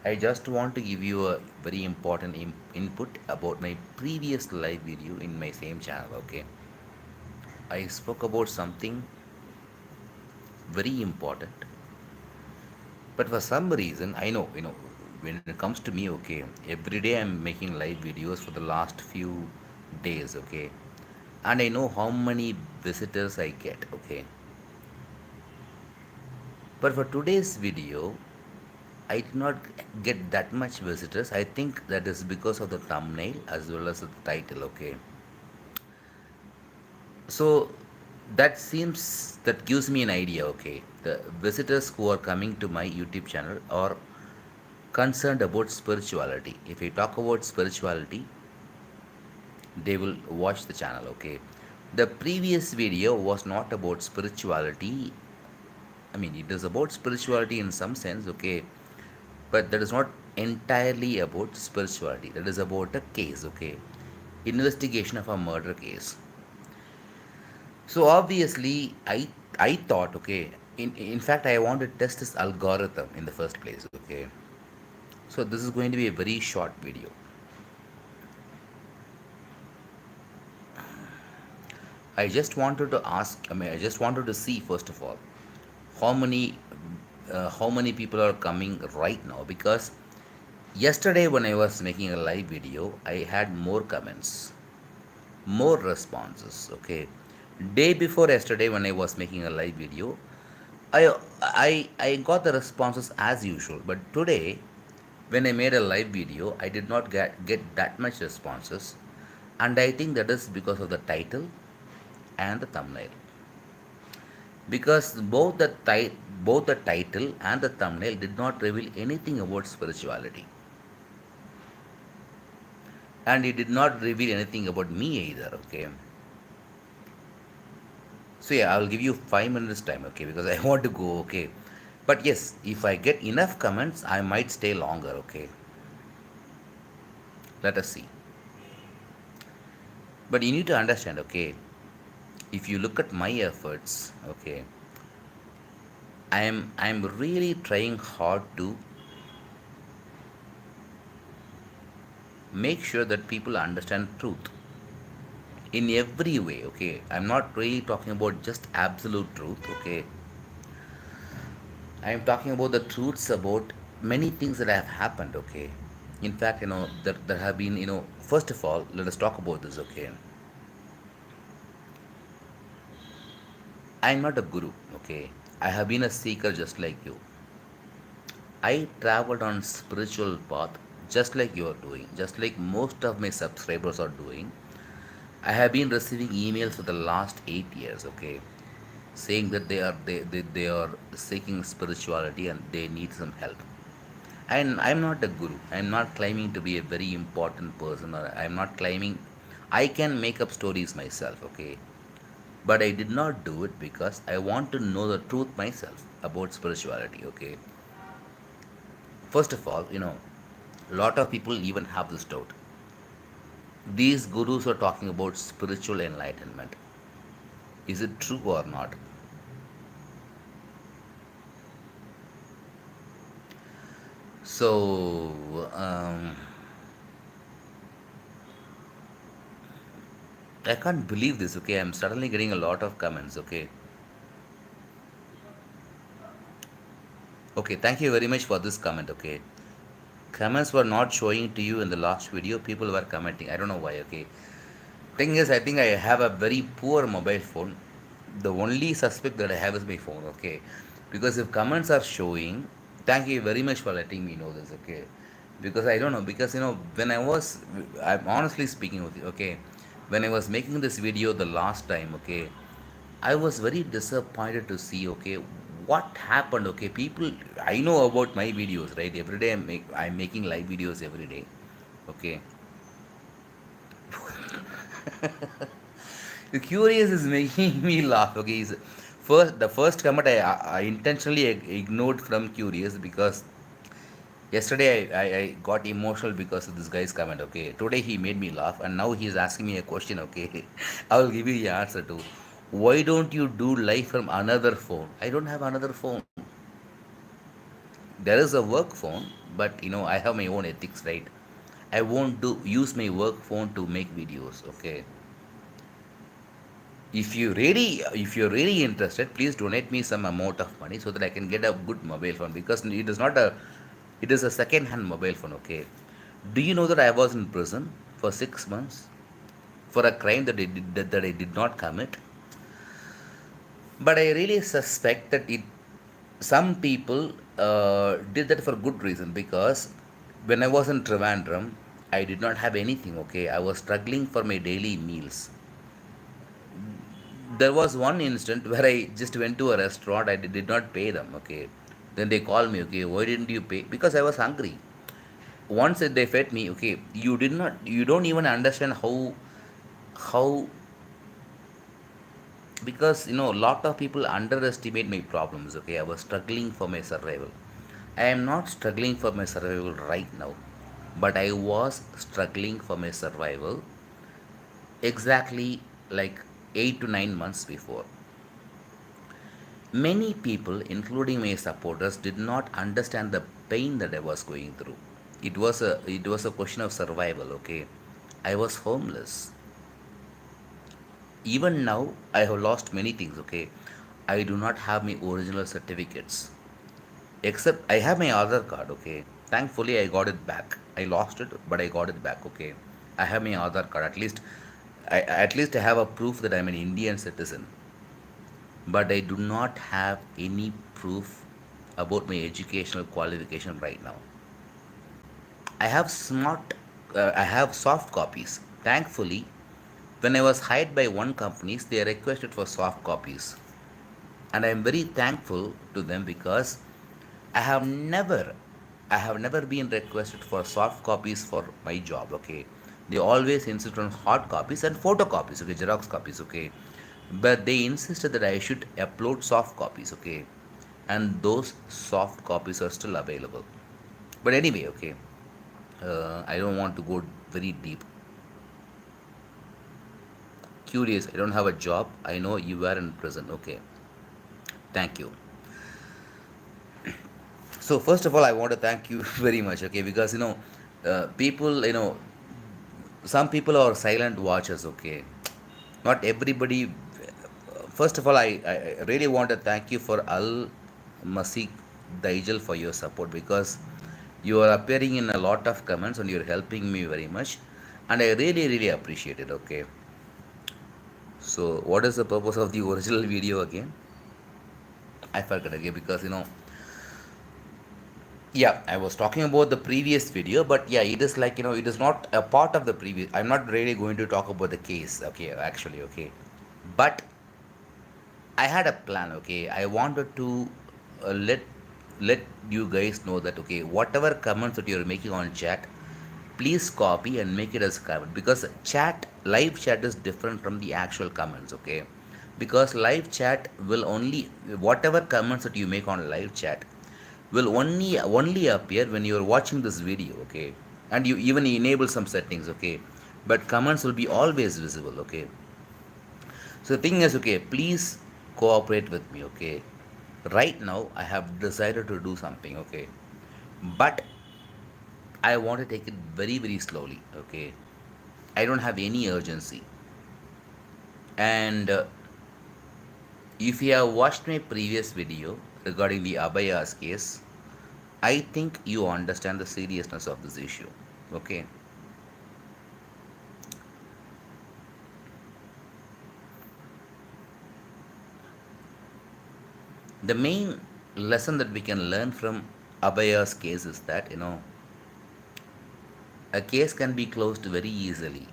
I just want to give you a very important input about my previous live video in my same channel. Okay, I spoke about something very important, but for some reason, I know, when it comes to me, okay, every day I'm making live videos for the last few days, okay, and I know how many visitors I get, okay, but for today's video, I did not get that much visitors. I think that is because of the thumbnail as well as the title, okay. So that gives me an idea, okay. The visitors who are coming to my YouTube channel are concerned about spirituality. If we talk about spirituality, they will watch the channel, okay. The previous video was not about spirituality. I mean, it is about spirituality in some sense, okay, but that is not entirely about spirituality. That is about a case, okay, investigation of a murder case. So obviously, I thought, okay, in fact, I want to test this algorithm in the first place, okay. So this is going to be a very short video. I just wanted to ask, I mean, I just wanted to see first of all how many people are coming right now, because yesterday when I was making a live video, I had more comments, more responses, okay. Day before yesterday when I was making a live video, I got the responses as usual, but today when I made a live video, I did not get that much responses, and I think that is because of the title and the thumbnail. Because both the title and the thumbnail did not reveal anything about spirituality, and it did not reveal anything about me either, okay. So yeah, I'll give you 5 minutes time, okay, because I want to go, okay. But yes, if I get enough comments, I might stay longer, okay. Let us see. But you need to understand, okay, if you look at my efforts, okay, I'm really trying hard to make sure that people understand truth in every way, okay. I'm not really talking about just absolute truth, okay. I'm talking about the truths about many things that have happened, okay. In fact, there have been, first of all, let us talk about this, okay. I'm not a guru, okay. I have been a seeker just like you. I traveled on spiritual path just like you are doing, just like most of my subscribers are doing. I have been receiving emails for the last 8 years, okay, saying that they are seeking spirituality and they need some help. And I'm not a guru. I'm not claiming to be a very important person, or I'm not claiming I can make up stories myself, okay. But I did not do it because I want to know the truth myself about spirituality, okay. First of all, a lot of people even have this doubt. These gurus are talking about spiritual enlightenment. Is it true or not? So, I can't believe this, okay. I'm suddenly getting a lot of comments, okay. Okay, thank you very much for this comment, okay. Comments were not showing to you in the last video. People were commenting. I don't know why, okay. Thing is, I think I have a very poor mobile phone. The only suspect that I have is my phone, okay. Because if comments are showing, thank you very much for letting me know this, okay. Because I don't know, because when I'm honestly speaking with you, okay. When I was making this video the last time, okay, I was very disappointed to see, okay, what happened, okay. People, I know about my videos, right? Every day I'm making live videos every day, okay. The curious is making me laugh. Okay, the first comment I intentionally ignored from curious, because yesterday I got emotional because of this guy's comment. Okay, today he made me laugh, and now he's asking me a question. Okay, I will give you the answer to. Why don't you do live from another phone? I don't have another phone. There is a work phone, but I have my own ethics, right? I won't do use my work phone to make videos. Okay, if you're really interested, please donate me some amount of money so that I can get a good mobile phone, because it is a second hand mobile phone. Okay, do you know that I was in prison for 6 months for a crime that I did not commit? But I really suspect that it some people did that for good reason, because when I was in Trivandrum, I did not have anything. Okay, I was struggling for my daily meals. There was one instant where I just went to a restaurant. I did not pay them. Okay, then they called me. Okay, why didn't you pay? Because I was hungry. Once they fed me. Okay, you don't even understand how, because a lot of people underestimate my problems. Okay, I was struggling for my survival. I am not struggling for my survival right now, but I was struggling for my survival exactly like 8 to 9 months before. Many people, including my supporters, did not understand the pain that I was going through. It was a question of survival. Okay, I was homeless. Even now, I have lost many things. Okay, I do not have my original certificates, except I have my Aadhaar card. Okay, thankfully I got it back. I lost it, but I got it back. Okay, I have my Aadhaar card. At least I have a proof that I'm an Indian citizen. But I do not have any proof about my educational qualification right now. I have soft copies. Thankfully, when I was hired by one company, they requested for soft copies, and I am very thankful to them, because I have never, I have never been requested for soft copies for my job. Okay, they always insist on hard copies and photocopies. Okay, Xerox copies. Okay, but they insisted that I should upload soft copies. Okay, and those soft copies are still available. But anyway, okay, I don't want to go very deep. Curious, I don't have a job. I know you were in prison. Okay, thank you. So first of all, I want to thank you very much. Okay, because people, some people are silent watchers. Okay, not everybody. First of all, I really want to thank you for Al Masik Daijal for your support, because you are appearing in a lot of comments and you're helping me very much, and I really really appreciate it. Okay, so what is the purpose of the original video again? I forgot again, because yeah, I was talking about the previous video, but yeah, it is like it is not a part of the previous. I'm not really going to talk about the case. Okay, actually, okay, but I had a plan. Okay, I wanted to let you guys know that, okay, whatever comments that you're making on chat, please copy and make it as comment, because live chat is different from the actual comments. Okay, because live chat will only, whatever comments that you make on live chat will only appear when you are watching this video. Okay, and you even enable some settings. Okay, but comments will be always visible. Okay, so the thing is, okay, please cooperate with me. Okay, right now I have decided to do something. Okay, but I want to take it very very slowly. Okay, I don't have any urgency. And if you have watched my previous video regarding the Abhaya's case, I think you understand the seriousness of this issue. Okay, the main lesson that we can learn from Abhaya's case is that a case can be closed very easily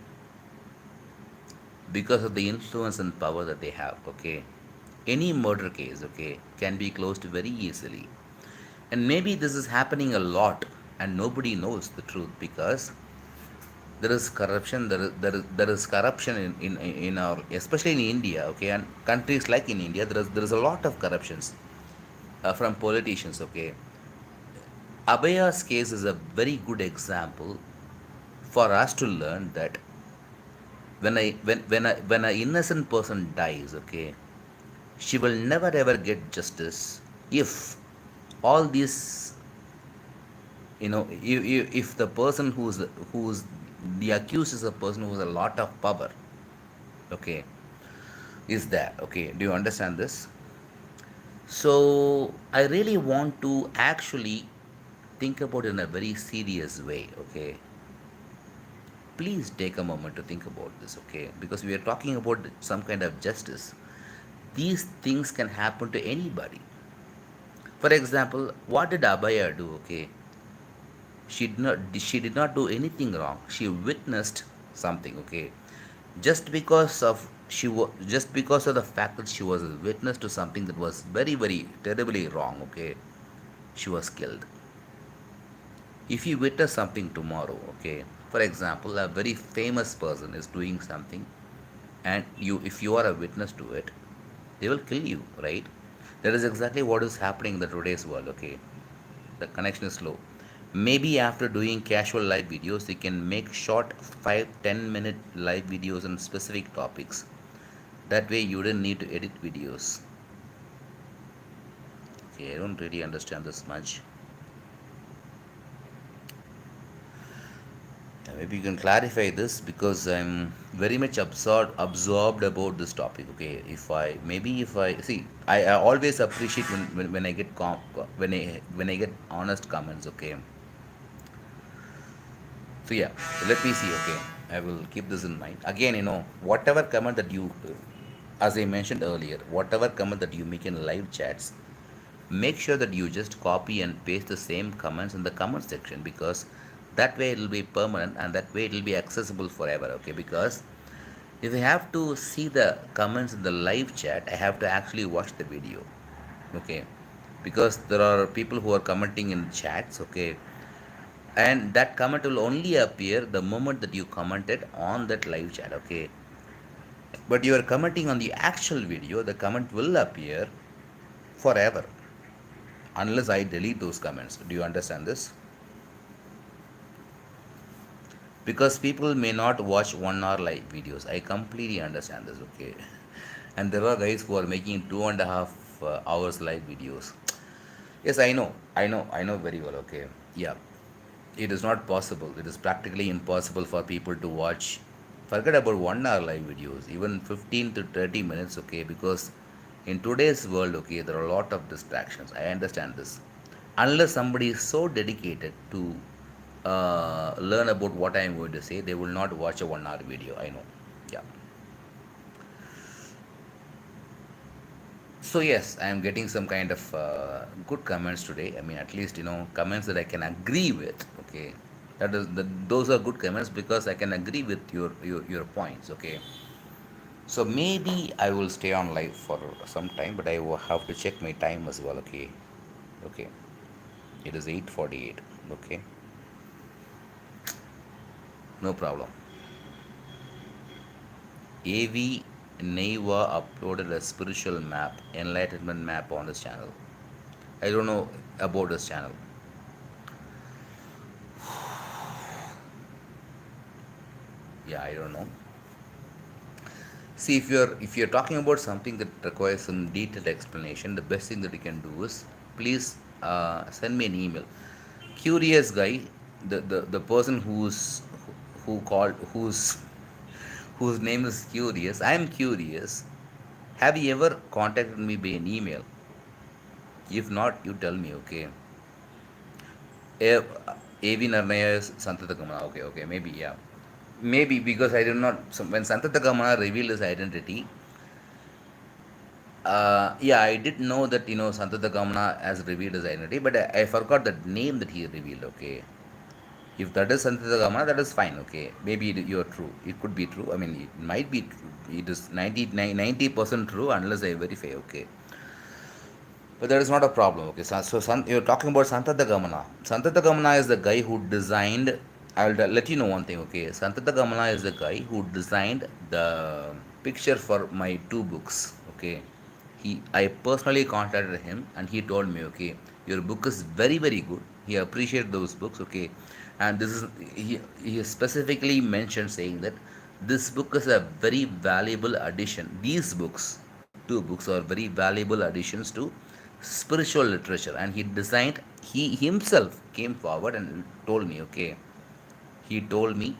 because of the influence and power that they have. Okay, any murder case, okay, can be closed very easily, and maybe this is happening a lot and nobody knows the truth, because there is corruption. There is corruption in our, especially in India. Okay, and countries like in India, there is a lot of corruptions from politicians. Okay, Abhaya's case is a very good example for us to learn that when an innocent person dies, okay, she will never ever get justice if all these if the person who's the accused is a person who has a lot of power, okay, is there, okay, do you understand this? So I really want to actually think about it in a very serious way, okay. Please take a moment to think about this, okay, because we are talking about some kind of justice. These things can happen to anybody. For example, what did Abhaya do, okay? She did not do anything wrong. She witnessed something, okay. Just because of the fact that she was a witness to something that was very very terribly wrong, okay, she was killed. If you witness something tomorrow, okay, for example, a very famous person is doing something, and if you are a witness to it, they will kill you, right? That is exactly what is happening in the today's world, okay. The connection is slow. Maybe after doing casual live videos, you can make short 5-10 minute live videos on specific topics. That way you didn't need to edit videos. Okay, I don't really understand this much. Maybe you can clarify this because I'm very much absorbed about this topic, okay. If I see, I always appreciate when I get when I get honest comments, okay. So yeah, let me see. Okay, I will keep this in mind. Again, whatever comment that you, as I mentioned earlier, whatever comment that you make in live chats, make sure that you just copy and paste the same comments in the comment section, because that way it will be permanent and that way it will be accessible forever. Okay, because if I have to see the comments in the live chat, I have to actually watch the video. Okay, because there are people who are commenting in chats. Okay, and that comment will only appear the moment that you commented on that live chat, okay. But you are commenting on the actual video, the comment will appear forever unless I delete those comments. Do you understand this? Because people may not watch 1 hour live videos, I completely understand this, okay. And there are guys who are making 2.5 hours live videos. Yes, I know very well, okay. Yeah, it is not possible. It is practically impossible for people to watch. Forget about 1 hour live videos, even 15 to 30 minutes, okay? Because in today's world, okay, there are a lot of distractions. I understand this. Unless somebody is so dedicated to learn about what I am going to say, they will not watch a 1 hour video. I know. Yeah. So yes, I am getting some kind of good comments today. I mean, at least comments that I can agree with. Okay, those are good comments because I can agree with your points. Okay, so maybe I will stay on live for some time, but I will have to check my time as well. Okay, okay, it is 8:48. Okay, no problem. AV Neiva uploaded a spiritual map, enlightenment map on his channel. I don't know about his channel. Yeah, I don't know. See, if you're talking about something that requires some detailed explanation, the best thing that you can do is please send me an email. Curious guy, the person who called whose name is Curious. I am curious. Have you ever contacted me by an email? If not, you tell me. Okay. A- AV Narnaya is Santata Kamana. Okay, okay, maybe yeah. Maybe because I did not. So when Santata Kamana revealed his identity, yeah, I did know that Santata Kamana has revealed his identity, but I forgot the name that he revealed. Okay, if that is Santata Kamana, that is fine. Okay, maybe you are true. It could be true. I mean, it might be true. It is 90% true unless I verify. Okay, but that is not a problem. Okay, you're talking about Santata Gamana. Santata Gamana is the guy who designed. I'll let you know one thing. Okay, Santata Gamana is the guy who designed the picture for my two books. Okay, I personally contacted him and he told me, okay, your book is very very good. He appreciated those books. Okay, and this is he specifically mentioned saying that this book is a very valuable addition. These books, two books, are very valuable additions to spiritual literature, and he designed, he himself came forward and told me, okay, he told me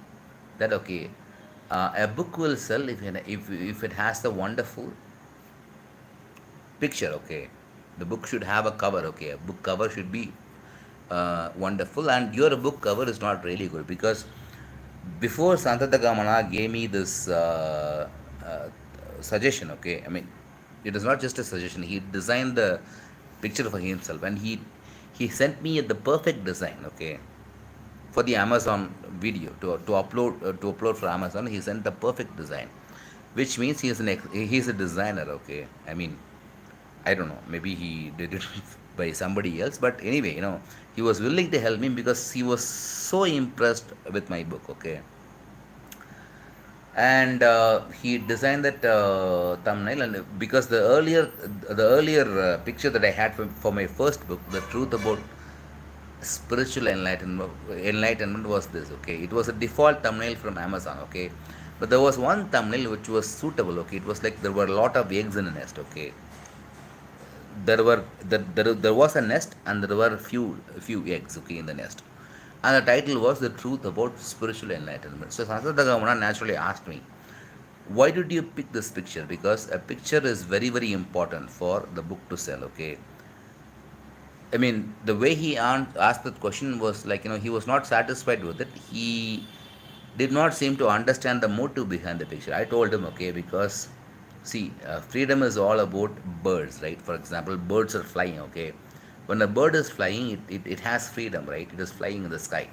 that, okay, a book will sell if it has the wonderful picture, okay. The book should have a cover, okay. A book cover should be wonderful, and your book cover is not really good, because before Santata Gamana gave me this suggestion, okay. I mean, it is not just a suggestion. He designed the picture for himself, and he sent me the perfect design, okay, for the Amazon video to upload for Amazon. He sent the perfect design, which means he's a designer, okay. I mean, I don't know. Maybe he did it by somebody else, but anyway, he was willing to help me because he was so impressed with my book. Okay, and he designed that thumbnail, and because the earlier picture that I had for my first book, The Truth About Spiritual Enlightenment was this. Okay, it was a default thumbnail from Amazon. Okay, but there was one thumbnail which was suitable. Okay, it was like there were a lot of eggs in a nest. Okay, there was a nest, and there were few eggs, okay, in the nest, and the title was The Truth About Spiritual Enlightenment. So Sanatha Gamana naturally asked me, why did you pick this picture? Because a picture is very very important for the book to sell, okay. I mean, the way he asked that question was like, he was not satisfied with it. He did not seem to understand the motive behind the picture. I told him, okay, because see, freedom is all about birds, right? For example, birds are flying, okay. When a bird is flying, it has freedom, right? It is flying in the sky.